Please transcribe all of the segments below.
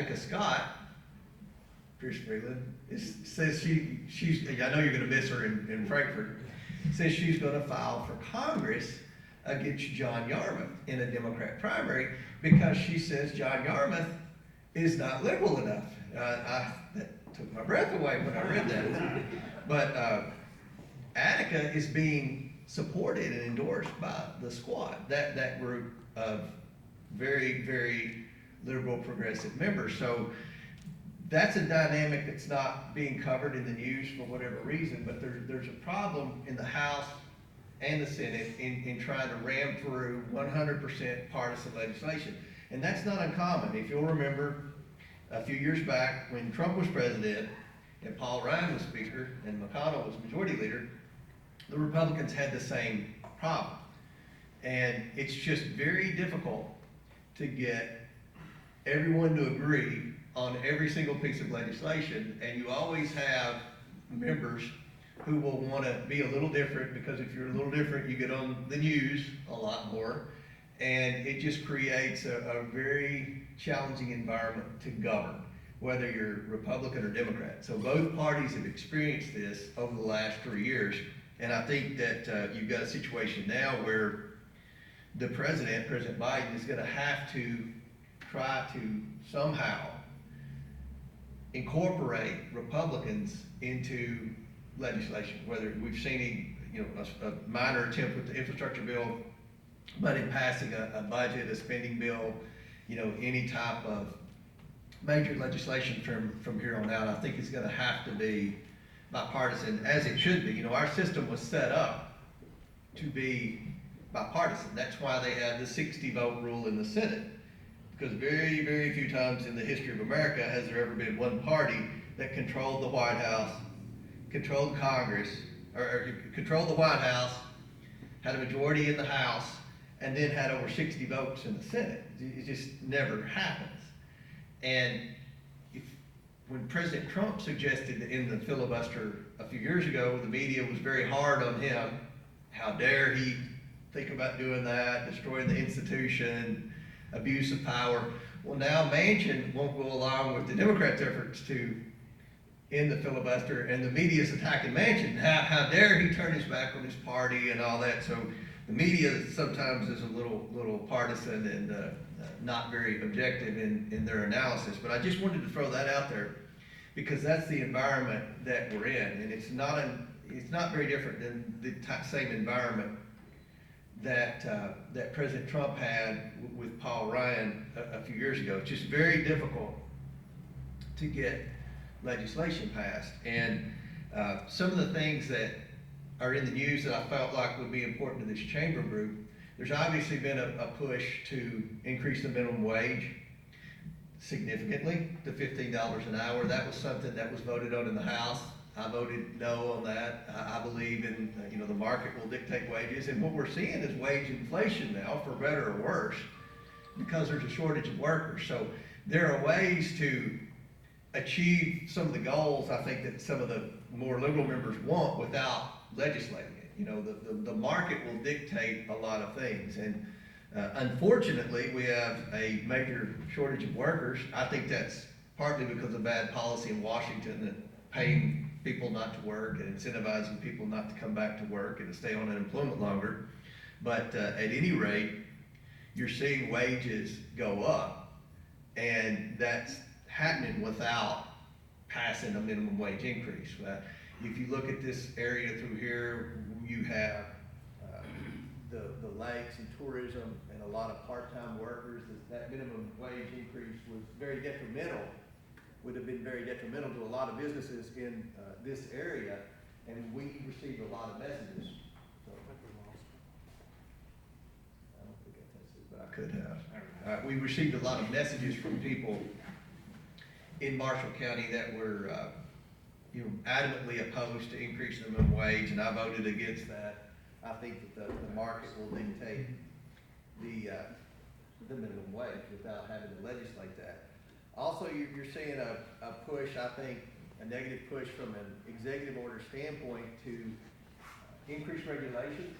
Attica Scott, Pierce Freeland, says she's, I know you're gonna miss her in Frankfurt, says she's gonna file for Congress against John Yarmouth in a Democrat primary because she says John Yarmouth is not liberal enough. That took my breath away when I read that. But Attica is being supported and endorsed by the squad, that group of very, very liberal progressive members. So that's a dynamic that's not being covered in the news for whatever reason, but there's a problem in the House and the Senate in trying to ram through 100% partisan legislation. And that's not uncommon. If you'll remember, a few years back when Trump was president and Paul Ryan was speaker and McConnell was majority leader, the Republicans had the same problem. And it's just very difficult to get everyone to agree on every single piece of legislation, and you always have members who will want to be a little different, because if you're a little different, you get on the news a lot more, and it just creates a very challenging environment to govern, whether you're Republican or Democrat. So both parties have experienced this over the last 3 years, and I think that you've got a situation now where the President Biden, is going to have to try to somehow incorporate Republicans into legislation, whether we've seen a minor attempt with the infrastructure bill, but in passing a budget, a spending bill, any type of major legislation from here on out, I think it's gonna have to be bipartisan, as it should be. Our system was set up to be bipartisan. That's why they had the 60 vote rule in the Senate. Because very, very few times in the history of America has there ever been one party that controlled the White House, controlled Congress, or controlled the White House, had a majority in the House, and then had over 60 votes in the Senate. It just never happens. And when President Trump suggested to end the filibuster a few years ago, the media was very hard on him. How dare he think about doing that, destroying the institution, abuse of power. Well, now Manchin won't go along with the Democrats' efforts to end the filibuster, and the media's attacking Manchin. How dare he turn his back on his party and all that. So the media sometimes is a little partisan and not very objective in their analysis. But I just wanted to throw that out there because that's the environment that we're in, and it's not very different than the same environment that President Trump had with Paul Ryan a few years ago. It's just very difficult to get legislation passed. And some of the things that are in the news that I felt like would be important to this chamber group, there's obviously been a push to increase the minimum wage significantly to $15 an hour. That was something that was voted on in the House. I voted no on that. I believe in, the market will dictate wages. And what we're seeing is wage inflation now, for better or worse, because there's a shortage of workers. So there are ways to achieve some of the goals, I think, that some of the more liberal members want without legislating it. The market will dictate a lot of things. And unfortunately, we have a major shortage of workers. I think that's partly because of bad policy in Washington that paying people not to work and incentivizing people not to come back to work and to stay on unemployment longer. But at any rate, you're seeing wages go up, and that's happening without passing a minimum wage increase. If you look at this area through here, you have the lakes and tourism and a lot of part-time workers. That minimum wage increase was very detrimental, would have been very detrimental to a lot of businesses in this area, and we received a lot of messages. So, I don't think I tested, but I could have. We received a lot of messages from people in Marshall County that were adamantly opposed to increasing the minimum wage, and I voted against that. I think that the market will dictate the minimum wage without having to legislate that. Also, you're seeing a push, I think, a negative push from an executive order standpoint to increase regulations.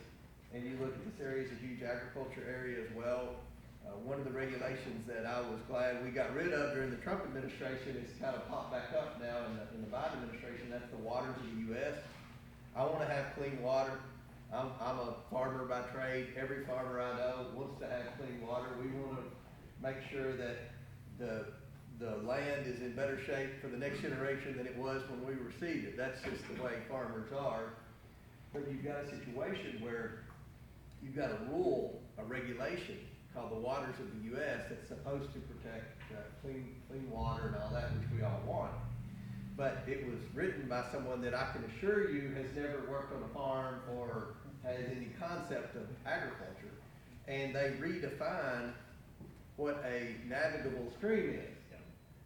And you look at this area as a huge agriculture area as well. One of the regulations that I was glad we got rid of during the Trump administration is kind of popped back up now in the Biden administration. That's the waters of the U.S. I want to have clean water. I'm a farmer by trade. Every farmer I know wants to have clean water. We want to make sure that the land is in better shape for the next generation than it was when we received it. That's just the way farmers are. But you've got a situation where you've got a rule, a regulation called the waters of the U.S. that's supposed to protect clean water and all that, which we all want. But it was written by someone that I can assure you has never worked on a farm or has any concept of agriculture. And they redefine what a navigable stream is.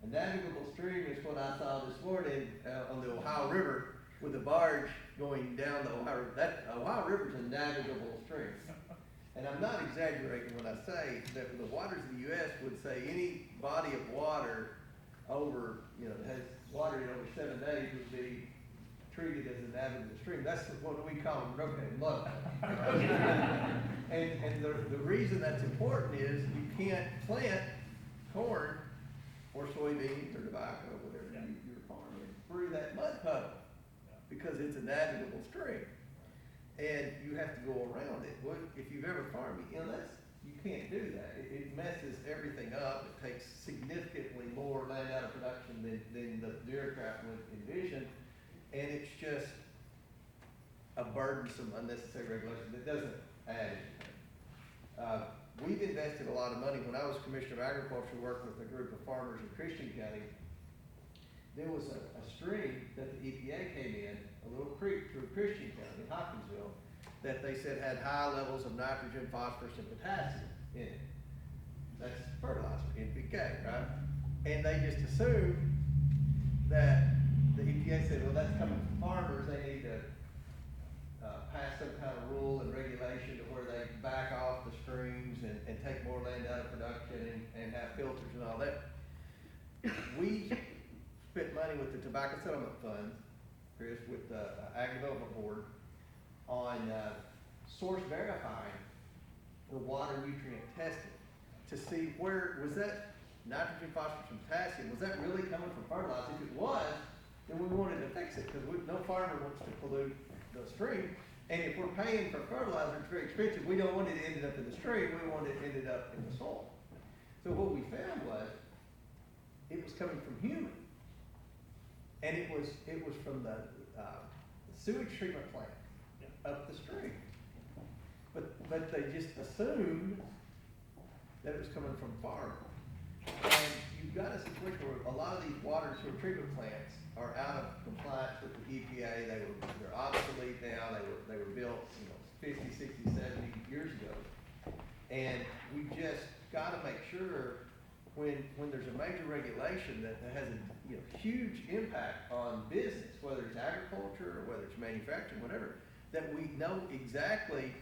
A navigable stream is what I saw this morning on the Ohio River with a barge going down the Ohio River. That Ohio River is a navigable stream. And I'm not exaggerating when I say that the waters of the U.S. would say any body of water over, that has water in over 7 days would be treated as a navigable stream. That's what we call broken low. and the reason that's important is you can't plant corn or soybeans or tobacco or whatever you're farming through that mud puddle because it's a navigable stream. And you have to go around it. Well, if you've ever farmed, you can't do that. It messes everything up. It takes significantly more land out of production than the bureaucrat would envision. And it's just a burdensome, unnecessary regulation that doesn't add anything. We've invested a lot of money. When I was Commissioner of Agriculture, working with a group of farmers in Christian County, there was a stream that the EPA came in, a little creek through Christian County, Hopkinsville, that they said had high levels of nitrogen, phosphorus, and potassium in it. That's fertilizer, NPK, right? And they just assumed that the EPA said, well, that's coming from farmers. They need to pass some kind of rule and regulation to where they back off the streams and take more land out of production and have filters and all that. We spent money with the Tobacco Settlement Fund, Chris, with the Ag Development Board on source verifying the water nutrient testing to see where was that nitrogen, phosphorus, and potassium, was that really coming from fertilizer? If it was, then we wanted to fix it because no farmer wants to pollute the stream. And if we're paying for fertilizer, it's very expensive. We don't want it ended up in the stream. We want it ended up in the soil. So what we found was it was coming from human. And it was from the sewage treatment plant up the stream. But they just assumed that it was coming from farmers. And you've got a situation where a lot of these water sewer treatment plants are out of compliance with the EPA. They're obsolete now. They were built 50, 60, 70 years ago. And we just got to make sure when there's a major regulation that has a huge impact on business, whether it's agriculture or whether it's manufacturing, whatever, that we know exactly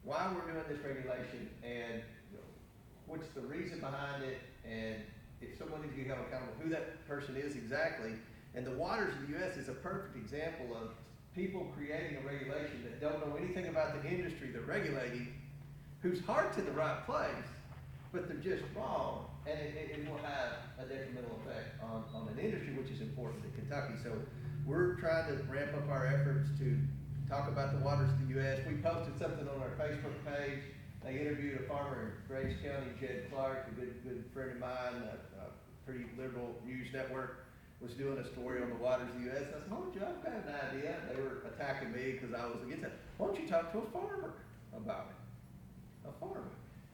why we're doing this regulation and what's the reason behind it, and if someone needs to be held accountable, who that person is exactly. And the waters of the U.S. is a perfect example of people creating a regulation that don't know anything about the industry they're regulating, whose heart's in the right place, but they're just wrong, and it will have a detrimental effect on an industry which is important to Kentucky. So we're trying to ramp up our efforts to talk about the waters of the U.S. We posted something on our Facebook page. They interviewed a farmer in Graves County, Jed Clark, a good friend of mine, a pretty liberal news network, was doing a story on the waters of the U.S. I said, oh, Joe, I've got an idea. They were attacking me because I was against it. Why don't you talk to a farmer about it? A farmer.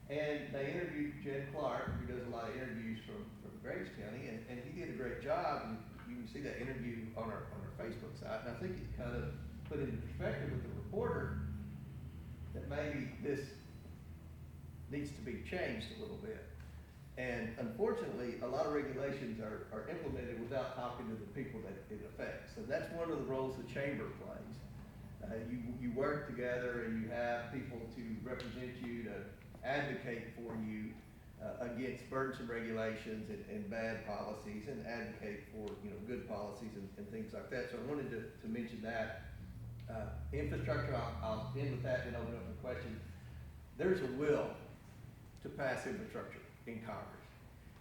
And they interviewed Jed Clark, who does a lot of interviews from Graves County, and he did a great job. And you can see that interview on our Facebook site. And I think it kind of put into perspective with the reporter that maybe this needs to be changed a little bit. And unfortunately, a lot of regulations are implemented without talking to the people that it affects. So that's one of the roles the chamber plays. You work together and you have people to represent you, to advocate for you against burdensome regulations and bad policies, and advocate for good policies and things like that. So I wanted to mention that. Infrastructure, I'll end with that and open up for questions. There's a will to pass infrastructure in Congress.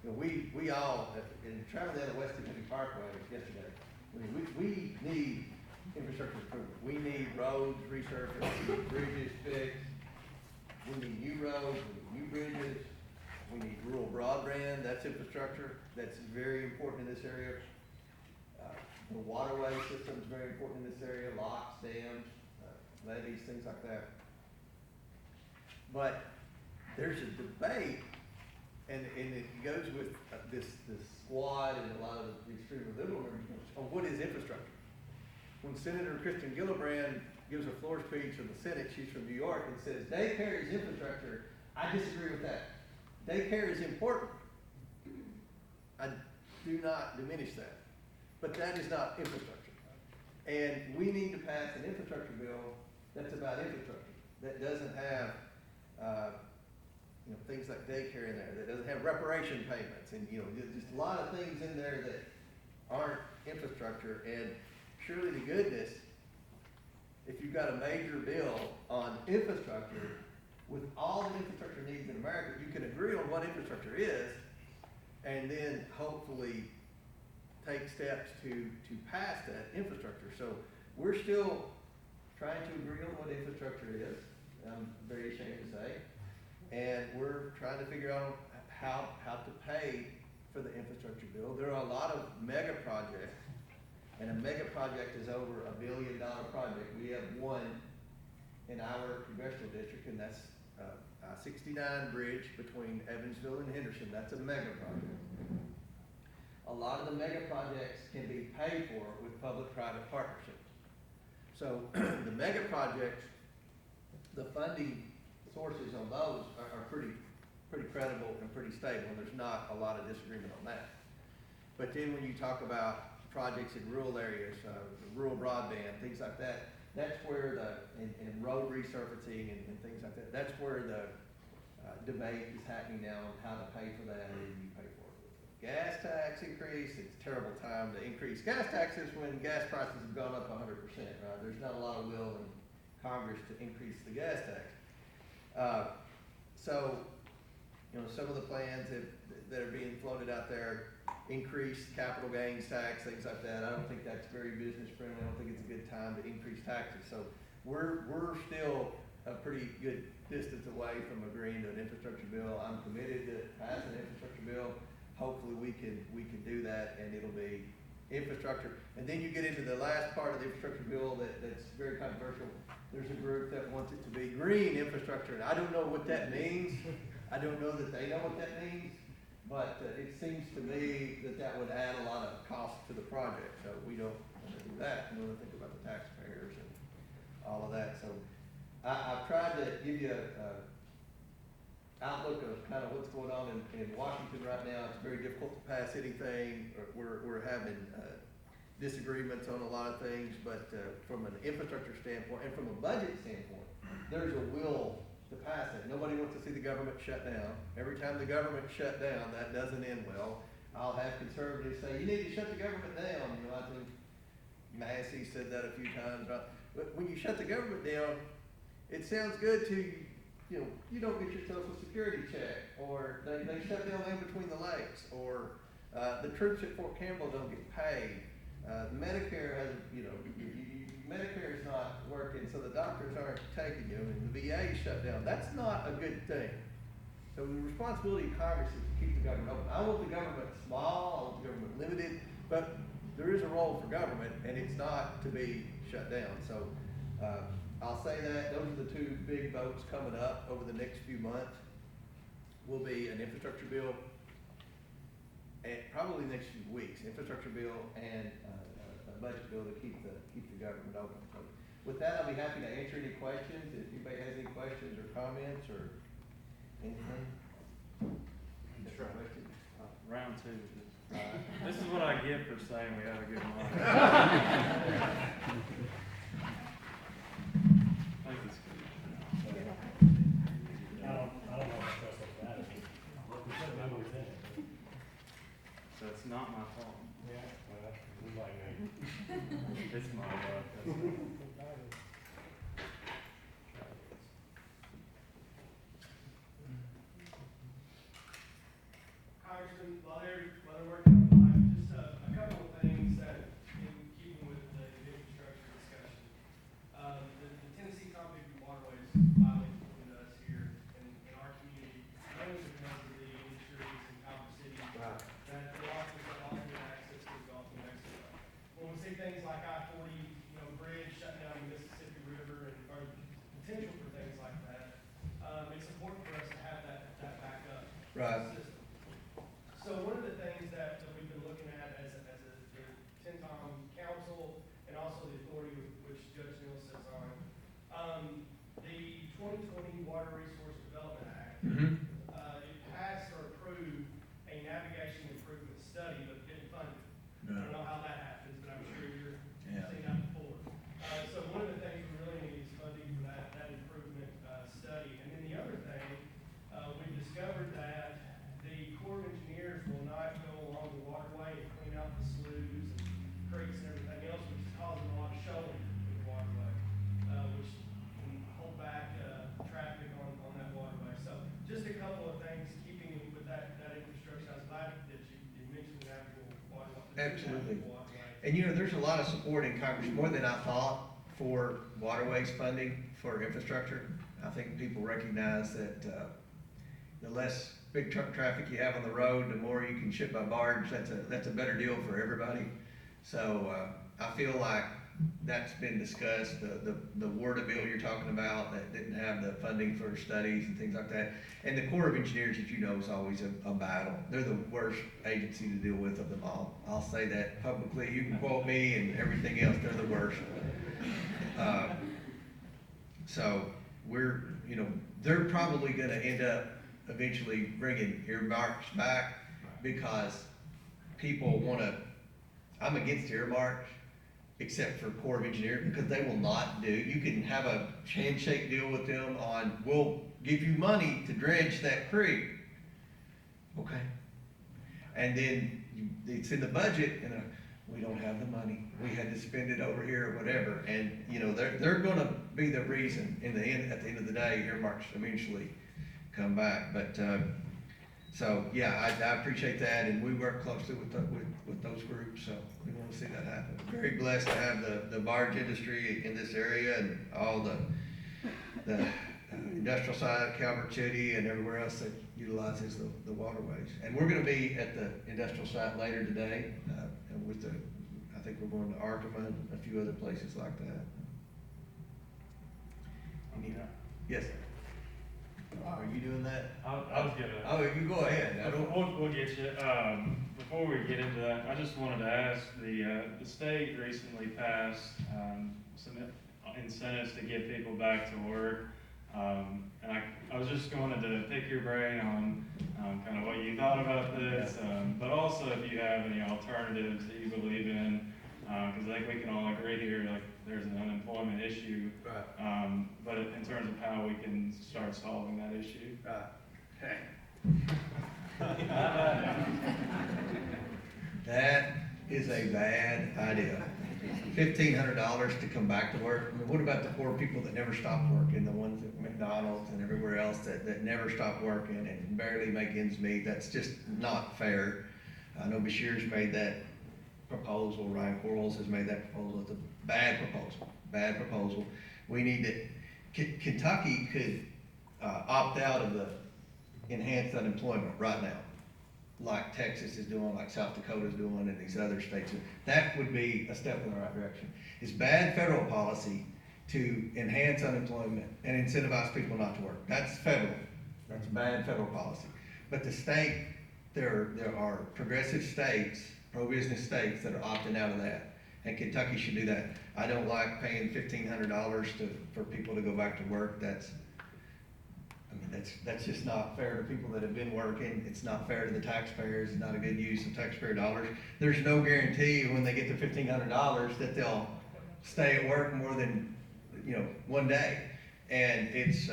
You know, we all, in traveling down the West Ky Parkway yesterday, we need infrastructure improvement. We need roads resurfaced, we need bridges fixed, we need new roads, we need new bridges, we need rural broadband, that's infrastructure, that's very important in this area. The waterway system is very important in this area, locks, dams, levees, things like that. But there's a debate, and it goes with this squad and a lot of the extremely liberal members on what is infrastructure. When Senator Kristen Gillibrand gives a floor speech in the Senate, she's from New York, and says, daycare is infrastructure, I disagree with that. Daycare is important. I do not diminish that. But that is not infrastructure. And we need to pass an infrastructure bill that's about infrastructure, that doesn't have things like daycare in there, that doesn't have reparation payments, and just a lot of things in there that aren't infrastructure. And surely to goodness, if you've got a major bill on infrastructure with all the infrastructure needs in America, you can agree on what infrastructure is, and then hopefully take steps to pass that infrastructure. So we're still trying to agree on what infrastructure is, I'm very ashamed to say, and we're trying to figure out how to pay for the infrastructure bill. There are a lot of mega projects, and a mega project is over $1 billion project. We have one in our congressional district, and that's I-69 bridge between Evansville and Henderson. That's a mega project. A lot of the mega projects can be paid for with public-private partnerships. So the mega projects, the funding sources on those are pretty credible and pretty stable, and there's not a lot of disagreement on that. But then when you talk about projects in rural areas, rural broadband, things like that, that's where and road resurfacing and things like that, that's where the debate is happening now on how to pay for that, and you pay for it. Gas tax increase, it's a terrible time to increase gas taxes when gas prices have gone up 100%, right? There's not a lot of will in Congress to increase the gas tax. So, some of the plans that are being floated out there, increase capital gains tax, things like that. I don't think that's very business friendly. I don't think it's a good time to increase taxes. So we're still a pretty good distance away from agreeing to an infrastructure bill. I'm committed to pass an infrastructure bill. Hopefully we can do that, and it'll be infrastructure. And then you get into the last part of the infrastructure bill that's very controversial. There's a group that wants it to be green infrastructure, and I don't know what that means. I don't know that they know what that means, but it seems to me that would add a lot of cost to the project. So we don't want to do that. We want to think about the taxpayers and all of that. So I've tried to give you a outlook of kind of what's going on in Washington right now. It's very difficult to pass anything. We're having disagreements on a lot of things, but from an infrastructure standpoint and from a budget standpoint, there's a will to pass it. Nobody wants to see the government shut down. Every time the government shut down, that doesn't end well. I'll have conservatives say, you need to shut the government down. I think Massey said that a few times. But when you shut the government down, it sounds good to you don't get your Social Security check, or they shut down Land Between the Lakes, or the troops at Fort Campbell don't get paid. Medicare has, Medicare is not working, so the doctors aren't taking you, and the VA is shut down. That's not a good thing. So the responsibility of Congress is to keep the government open. I want the government small, I want the government limited, but there is a role for government, and it's not to be shut down. So I'll say that those are the two big votes coming up over the next few months. Will be an infrastructure bill, and probably the next few weeks, infrastructure bill and a budget bill to keep the government open. So with that, I'll be happy to answer any questions. If anybody has any questions or comments or anything. Sure. Round two. This is what I get for saying we have a good month. So it's not my fault. Yeah, well, we like that. It's my luck. No. I don't know how that happens, but I'm sure you're Yeah. seeing that before. So one of the things we really need is funding for that improvement, study. And then the other thing, we discovered that the Corps of Engineers will not go along the waterway and clean out the sloughs and creeks and everything else, which is causing a lot of shoaling in the waterway, which can hold back, traffic on that waterway. So just a couple of things, keeping with that infrastructure. I was glad that you mentioned the actual waterway. Absolutely. Waterway. And you know, there's a lot of support in Congress, more than I thought, for waterways funding for infrastructure. I think people recognize that, the less big truck traffic you have on the road, the more you can ship by barge. That's a better deal for everybody. So, I feel like that's been discussed. The WERDA bill you're talking about that didn't have the funding for studies and things like that. And the Corps of Engineers, as you know, is always a battle. They're the worst agency to deal with of them all. I'll say that publicly. You can quote me and everything else. They're the worst. So they're probably gonna end up eventually bringing earmarks back because people I'm against earmarks, except for Corps of Engineers, because they will not you can have a handshake deal with them on, we'll give you money to dredge that creek. Okay. And then it's in the budget, and we don't have the money. We had to spend it over here or whatever. And, they're gonna be the reason at the end of the day, earmarks eventually come back. But, so, yeah, I appreciate that, and we work closely with those groups, so we wanna see that happen. Very blessed to have the barge industry in this area and all the industrial side, Calvert City and everywhere else that utilizes the waterways. And we're gonna be at the industrial site later today, and I think we're going to Arkema and a few other places like that. Yes? Are you doing that? I was gonna. Oh, you go ahead. We'll get you. Before we get into that, I just wanted to ask, the state recently passed, some incentives to get people back to work. And I was just going to pick your brain on, kind of what you thought about this, but also if you have any alternatives that you believe in, because I think we can all agree here, like, there's an unemployment issue. Right. But in terms of how we can start solving that issue. Right. Hey. That is a bad idea. $1,500 to come back to work. I mean, what about the poor people that never stopped working, the ones at McDonald's and everywhere else that never stopped working and barely make ends meet? That's just not fair. I know Bashir's made that proposal, Ryan Quarles has made that proposal. It's a bad proposal. We need to, Kentucky could opt out of the enhanced unemployment right now, like Texas is doing, like South Dakota is doing, and these other states. That would be a step in the right direction. It's bad federal policy to enhance unemployment and incentivize people not to work. That's federal. That's bad federal policy. But the state, there are progressive states, pro-business states that are opting out of that. And Kentucky should do that. I don't like paying $1,500 for people to go back to work. That's just not fair to people that have been working. It's not fair to the taxpayers. It's not a good use of taxpayer dollars. There's no guarantee when they get the $1,500 that they'll stay at work more than, one day. And it's,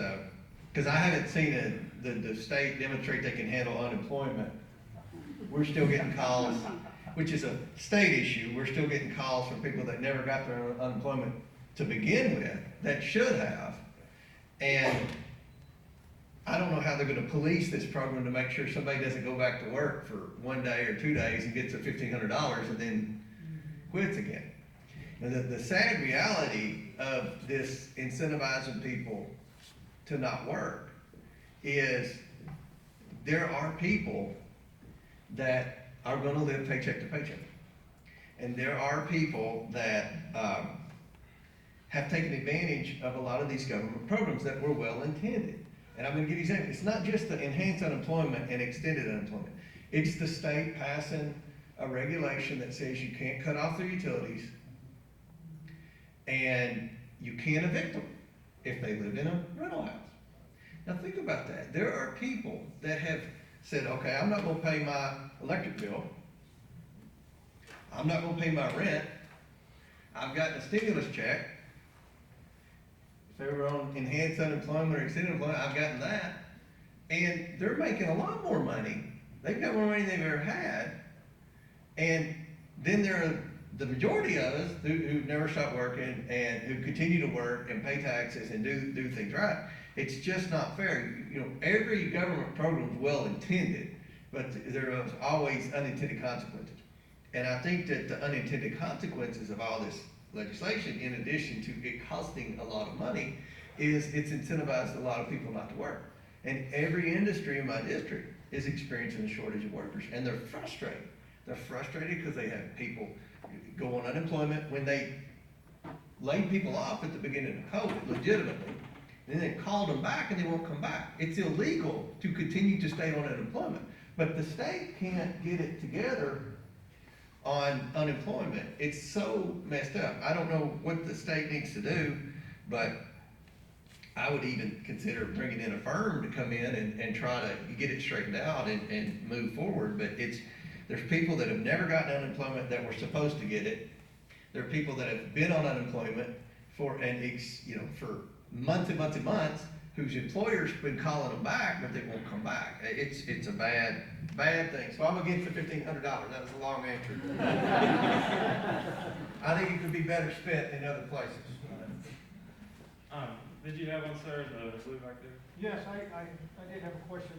cause I haven't seen the state demonstrate they can handle unemployment. We're still getting calls, which is a state issue. We're still getting calls from people that never got their unemployment to begin with, that should have. And I don't know how they're gonna police this program to make sure somebody doesn't go back to work for 1 day or 2 days and gets their $1,500 and then quits again. And the sad reality of this incentivizing people to not work is there are people that are gonna live paycheck to paycheck. And there are people that have taken advantage of a lot of these government programs that were well intended. And I'm gonna give you an example. It's not just the enhanced unemployment and extended unemployment. It's the state passing a regulation that says you can't cut off their utilities and you can't evict them if they live in a rental house. Now think about that. There are people that have said, okay, I'm not gonna pay my electric bill. I'm not gonna pay my rent. I've gotten a stimulus check. If they were on enhanced unemployment or extended employment, I've gotten that. And they're making a lot more money. They've got more money than they've ever had. And then there are the majority of us who've never stopped working and who continue to work and pay taxes and do things right. It's just not fair. You know, every government program is well intended, but there are always unintended consequences. And I think that the unintended consequences of all this legislation, in addition to it costing a lot of money, is it's incentivized a lot of people not to work. And every industry in my district is experiencing a shortage of workers, and they're frustrated. They're frustrated because they have people go on unemployment when they laid people off at the beginning of COVID, legitimately. And then they called them back and they won't come back. It's illegal to continue to stay on unemployment. But the state can't get it together on unemployment. It's so messed up. I don't know what the state needs to do, but I would even consider bringing in a firm to come in and try to get it straightened out and move forward. But there's people that have never gotten unemployment that were supposed to get it. There are people that have been on unemployment for months and months and months, whose employers been calling them back, but they won't come back. It's a bad thing. So I'm against the $1,500. That was a long answer. I think it could be better spent in other places. Did you have one, sir, in the blue back there? Yes, I did have a question.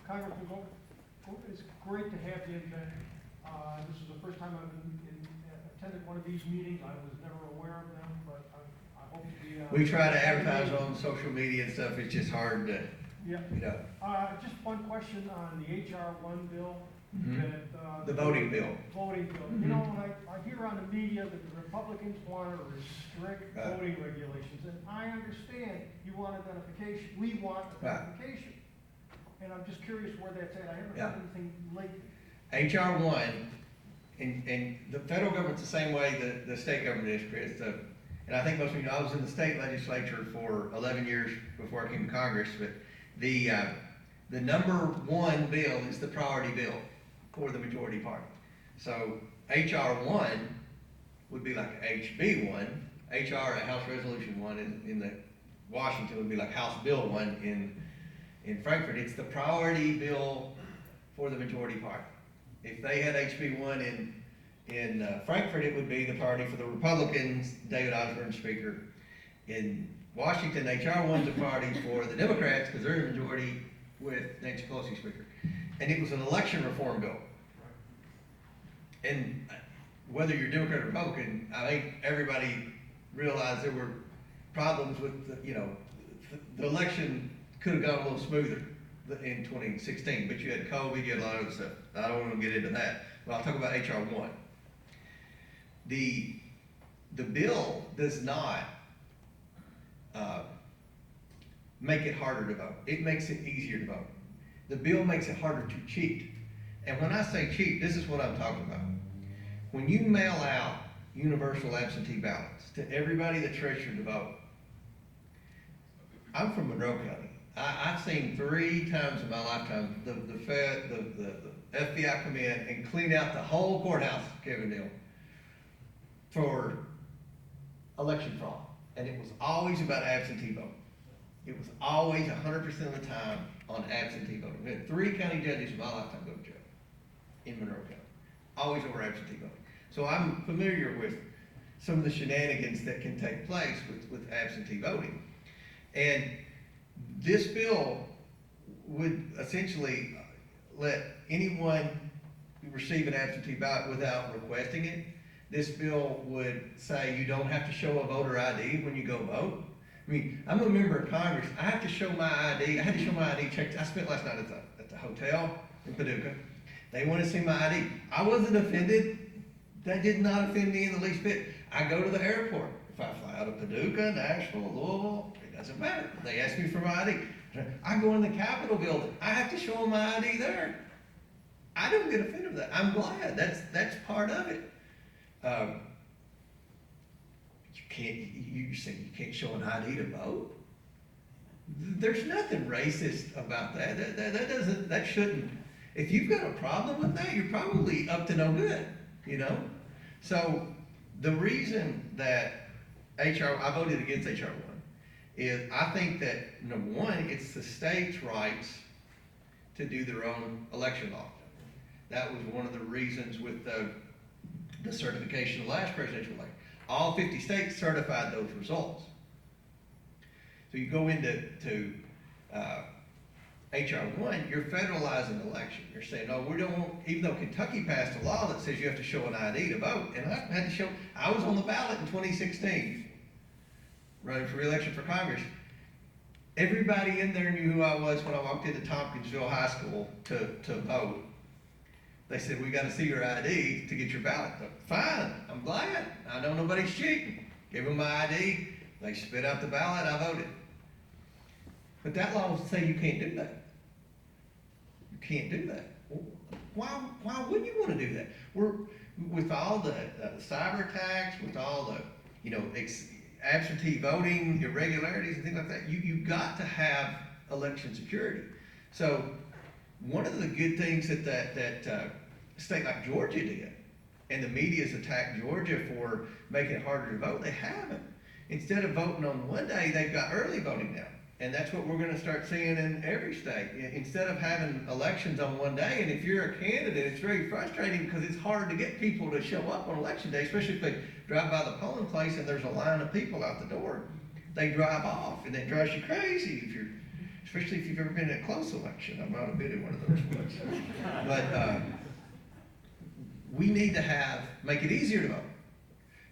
Congressman Comer, it's great to have you in Benton. This is the first time I've attended one of these meetings. I was never aware of them, but I hope to be. We try to advertise on social media and stuff. It's just hard to, Yeah. you know. Just one question on the HR 1 bill. Mhm. That, The voting bill. Voting bill. Mhm. You know, when I hear on the media that the Republicans want to restrict Right. voting regulations, and I understand you want identification, we want Right. identification. And I'm just curious where that's at. I haven't Yeah. heard anything lately. HR 1, and the federal government's the same way the state government is, Chris. And I think most of you know, I was in the state legislature for 11 years before I came to Congress, but the number 1 bill is the priority bill for the majority party. So HR 1 would be like HB 1, HR, House Resolution 1 in the Washington would be like House Bill 1 in Frankfurt. It's the priority bill for the majority party. If they had HB 1 in Frankfurt, it would be the party for the Republicans, David Osborne Speaker. In Washington, HR 1's a party for the Democrats because they're the majority with Nancy Pelosi Speaker. And it was an election reform bill. And whether you're Democrat or Republican, I think everybody realized there were problems with, the election could have gone a little smoother in 2016, but you had COVID, you had a lot of other stuff. I don't want to get into that, but I'll talk about HR 1. The bill does not make it harder to vote. It makes it easier to vote. The bill makes it harder to cheat. And when I say cheat, this is what I'm talking about. When you mail out universal absentee ballots to everybody that's registered to vote, I'm from Monroe County. I've seen 3 times in my lifetime the FBI come in and clean out the whole courthouse, Kevin Dale, for election fraud. And it was always about absentee voting. It was always 100% of the time on absentee voting. We had 3 county judges in my lifetime go to jail in Monroe County. Always over absentee voting. So I'm familiar with some of the shenanigans that can take place with absentee voting. And this bill would essentially let anyone receive an absentee ballot without requesting it. This bill would say you don't have to show a voter ID when you go vote. I mean, I'm a member of Congress. I have to show my ID. I had to show my ID check. I spent last night at the hotel in Paducah. They wanted to see my ID. I wasn't offended. That did not offend me in the least bit. I go to the airport. If I fly out of Paducah, Nashville, Louisville, it doesn't matter. They ask me for my ID. I go in the Capitol building. I have to show them my ID there. I don't get offended with that. I'm glad. That's part of it. You say you can't show an ID to vote? There's nothing racist about that. That shouldn't. If you've got a problem with that, you're probably up to no good, So the reason that I voted against HR one is I think that, number one, it's the state's rights to do their own election law. That was one of the reasons with the certification of the last presidential election. All 50 states certified those results. So you go into HR one, you're federalizing the election. You're saying, no, we don't want, even though Kentucky passed a law that says you have to show an ID to vote, and I had to show, I was on the ballot in 2016, running for re-election for Congress. Everybody in there knew who I was when I walked into Tompkinsville High School to vote. They said, we gotta see your ID to get your ballot. Fine, I'm glad. I know nobody's cheating. Give them my ID, they spit out the ballot, I voted. But that law will say you can't do that. You can't do that. Why wouldn't you wanna do that? With all the cyber attacks, with all the, absentee voting irregularities and things like that, you got to have election security. So one of the good things that a state like Georgia did, and the media's attacked Georgia for making it harder to vote, they haven't. Instead of voting on one day, they've got early voting now. And that's what we're gonna start seeing in every state. Instead of having elections on one day, and if you're a candidate, it's very frustrating because it's hard to get people to show up on election day, especially if they drive by the polling place and there's a line of people out the door. They drive off, and it drives you crazy especially if you've ever been in a close election. I'm not a bit in one of those ones. But we need to make it easier to vote.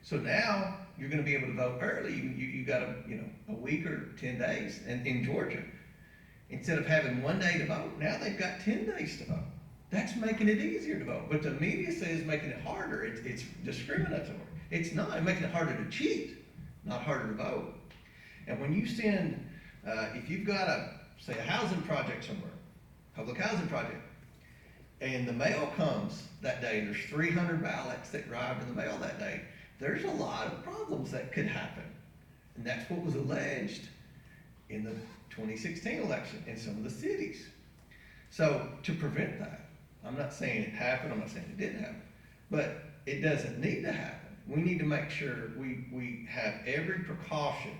So now you're gonna be able to vote early. You got a week or 10 days in Georgia. Instead of having one day to vote, now they've got 10 days to vote. That's making it easier to vote. But the media says making it harder. It's discriminatory. It's not. It's making it harder to cheat, not harder to vote. And when you send, if you've got say a housing project somewhere, public housing project, and the mail comes that day, and there's 300 ballots that arrived in the mail that day, there's a lot of problems that could happen. And that's what was alleged in the 2016 election in some of the cities. So to prevent that, I'm not saying it happened, I'm not saying it didn't happen, but it doesn't need to happen. We need to make sure we have every precaution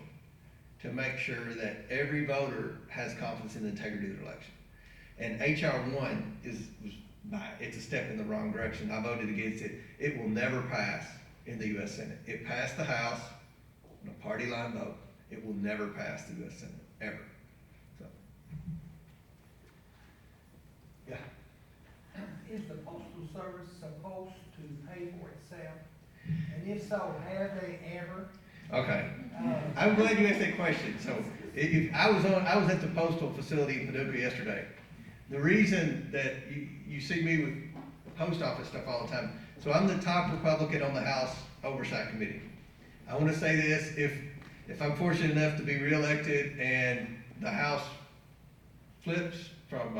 to make sure that every voter has confidence in the integrity of the election. And HR 1 it's a step in the wrong direction. I voted against it. It will never pass in the U.S. Senate. It passed the House on a party line vote. It will never pass the U.S. Senate, ever. So, yeah. Is the Postal Service supposed to pay for itself? And if so, have they ever? Okay. I'm glad you asked that question. So, if I was at the postal facility in Paducah yesterday. The reason that you see me with the post office stuff all the time. So I'm the top Republican on the House Oversight Committee. I want to say this: if I'm fortunate enough to be reelected and the House flips from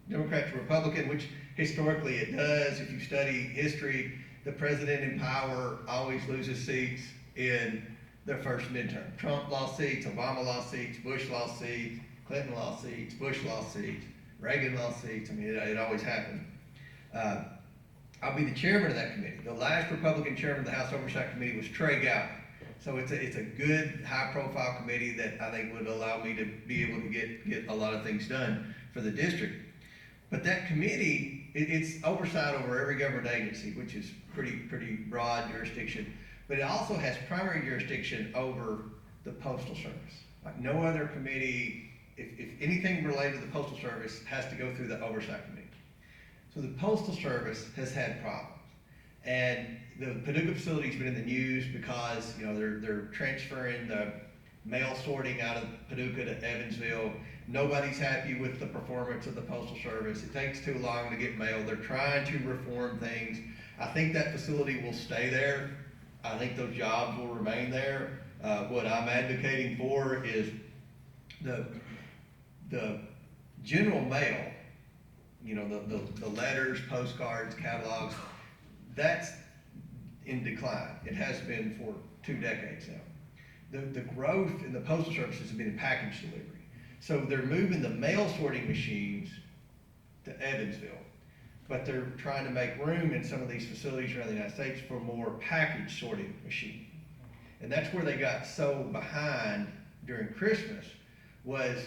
Democrat to Republican, which historically it does, if you study history, the president in power always loses seats in their first midterm. Trump lost seats, Obama lost seats, Bush lost seats, Clinton lost seats, Bush lost seats, Reagan lost seats. I mean, it always happened. I'll be the chairman of that committee. The last Republican chairman of the House Oversight Committee was Trey Gowdy. So it's a good, high-profile committee that I think would allow me to be able to get a lot of things done for the district. But that committee, it's oversight over every government agency, which is pretty broad jurisdiction. But it also has primary jurisdiction over the Postal Service. Like no other committee, if anything related to the Postal Service has to go through the Oversight Committee. So the Postal Service has had problems. And the Paducah facility's been in the news because, they're transferring the mail sorting out of Paducah to Evansville. Nobody's happy with the performance of the Postal Service. It takes too long to get mail. They're trying to reform things. I think that facility will stay there. I think those jobs will remain there. What I'm advocating for is the general mail, the letters, postcards, catalogs, that's in decline. It has been for 2 decades now. The growth in the Postal Service has been in package delivery. So they're moving the mail sorting machines to Evansville. but they're trying to make room in some of these facilities around the United States for more package sorting machine. And that's where they got so behind during Christmas, was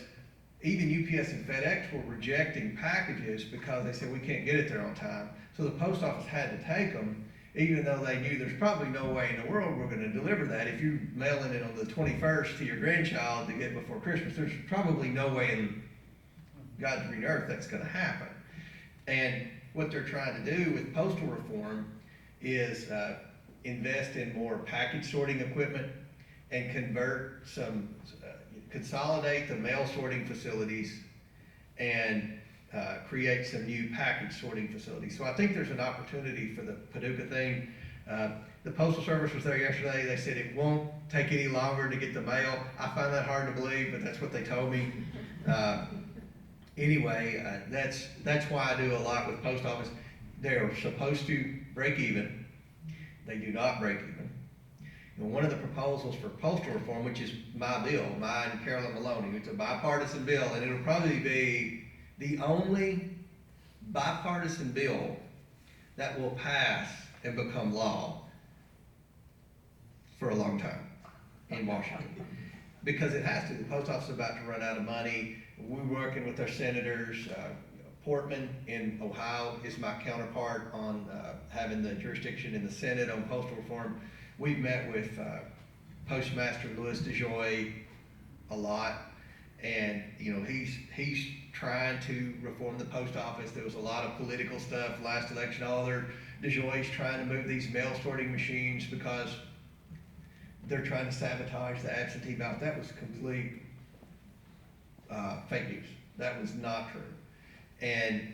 even UPS and FedEx were rejecting packages because they said we can't get it there on time. So the post office had to take them, even though they knew there's probably no way in the world we're gonna deliver that. If you're mailing it on the 21st to your grandchild to get before Christmas, there's probably no way in God's green earth that's gonna happen. And what they're trying to do with postal reform is invest in more package sorting equipment and convert some, consolidate the mail sorting facilities and create some new package sorting facilities. So I think there's an opportunity for the Paducah thing. The Postal Service was there yesterday. They said it won't take any longer to get the mail. I find that hard to believe, but that's what they told me. Anyway, that's why I do a lot with post office. They're supposed to break even. They do not break even. And one of the proposals for postal reform, which is my bill, mine and Carolyn Maloney, it's a bipartisan bill, and it'll probably be the only bipartisan bill that will pass and become law for a long time in Washington. Because it has to. The post office is about to run out of money. We're working with our senators. Portman in Ohio is my counterpart on having the jurisdiction in the Senate on postal reform. We've met with Postmaster Louis DeJoy a lot, and he's trying to reform the post office. There was a lot of political stuff last election. DeJoy's trying to move these mail sorting machines because they're trying to sabotage the absentee ballot. That was complete fake news. That was not true. And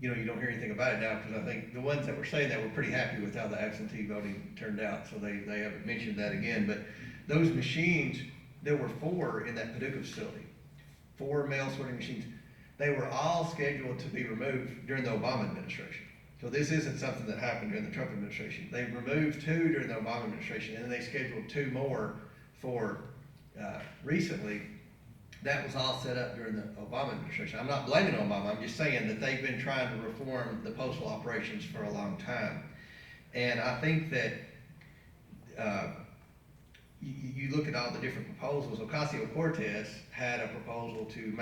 you don't hear anything about it now, because I think the ones that were saying that were pretty happy with how the absentee voting turned out, so they haven't mentioned that again. But those machines, there were 4 in that Paducah facility, 4 mail sorting machines. They were all scheduled to be removed during the Obama administration. So this isn't something that happened during the Trump administration. They removed 2 during the Obama administration, and then they scheduled 2 more for recently. That was all set up during the Obama administration. I'm not blaming Obama, I'm just saying that they've been trying to reform the postal operations for a long time. And I think that you look at all the different proposals. Ocasio-Cortez had a proposal to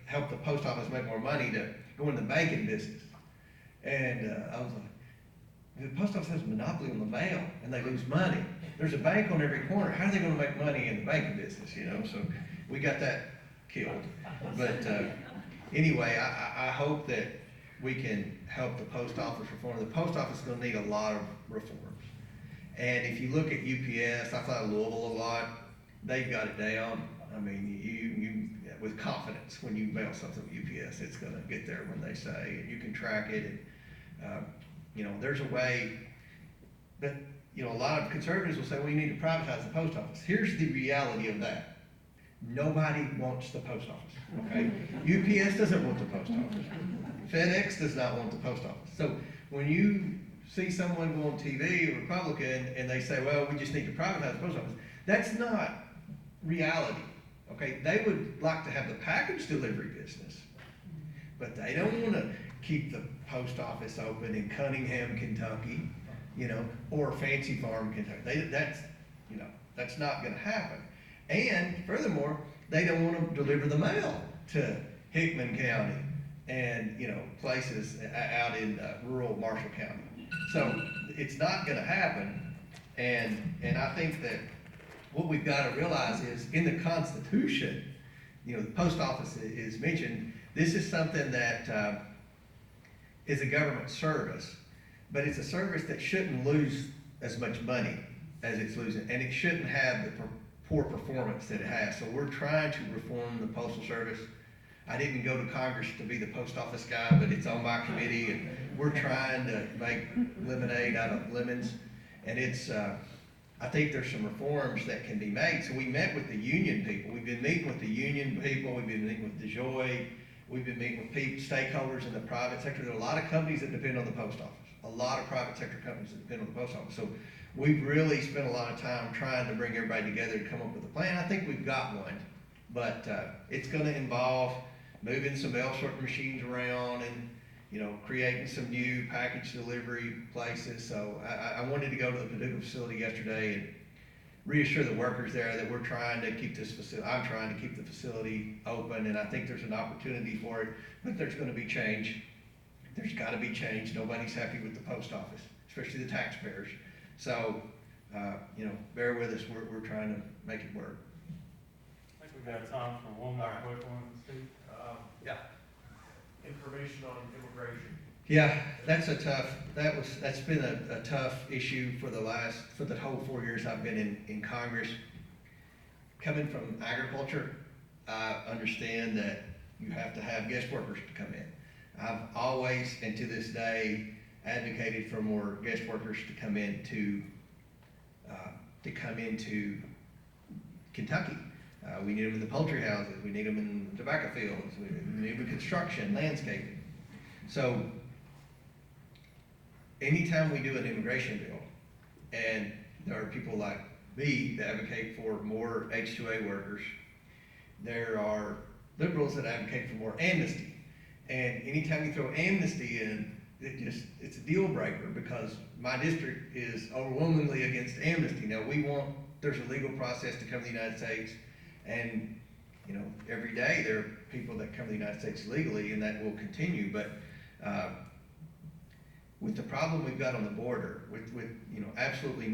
help the post office make more money to go in the banking business. And I was like, the post office has a monopoly on the mail and they lose money. There's a bank on every corner. How are they gonna make money in the banking business, So we got that killed. But anyway, I hope that we can help the post office reform. The post office is gonna need a lot of reforms. And if you look at UPS, I fly to Louisville a lot, they've got it down. I mean, you with confidence, when you mail something with UPS, it's gonna get there when they say, and you can track it. And, there's a way, but, a lot of conservatives will say, well, you need to privatize the post office. Here's the reality of that. Nobody wants the post office, okay? UPS doesn't want the post office. FedEx does not want the post office. So when you see someone go on TV, a Republican, and they say, well, we just need to privatize the post office, that's not reality, okay? They would like to have the package delivery business, but they don't want to keep the post office open in Cunningham, Kentucky, or Fancy Farm, Kentucky. That's not going to happen. And furthermore, they don't want to deliver the mail to Hickman County and, places out in rural Marshall County. So it's not going to happen. And I think that what we've got to realize is in the Constitution, the post office is mentioned. This is something that is a government service, but it's a service that shouldn't lose as much money as it's losing, and it shouldn't have the poor performance that it has. So we're trying to reform the Postal Service. I didn't go to Congress to be the post office guy, but it's on my committee, and we're trying to make lemonade out of lemons. And I think there's some reforms that can be made. So we met with the union people. We've been meeting with the union people. We've been meeting with DeJoy. We've been meeting with stakeholders in the private sector. There are a lot of companies that depend on the post office. A lot of private sector companies that depend on the post office. So we've really spent a lot of time trying to bring everybody together to come up with a plan. I think we've got one, but it's going to involve moving some mail sorting machines around and, you know, creating some new package delivery places. So I wanted to go to the Paducah facility yesterday and reassure the workers there that we're trying to keep this facility, I'm trying to keep the facility open, and I think there's an opportunity for it, but there's gonna be change. There's gotta be change. Nobody's happy with the post office, especially the taxpayers. So, you know, bear with us. We're trying to make it work. I think we've got time for one more quick one, Steve. Yeah. Information on immigration. Yeah, that's been a tough issue for the whole 4 years I've been in Congress. Coming from agriculture, I understand that you have to have guest workers to come in. I've always, and to this day, advocated for more guest workers to come into Kentucky. We need them in the poultry houses, we need them in the tobacco fields, we need them in construction, landscaping. So, anytime we do an immigration bill, and there are people like me that advocate for more H-2A workers, there are liberals that advocate for more amnesty. And anytime you throw amnesty in, it's a deal breaker, because my district is overwhelmingly against amnesty. Now, there's a legal process to come to the United States, and, you know, every day there are people that come to the United States legally, and that will continue, but, with the problem we've got on the border, with, you know, absolutely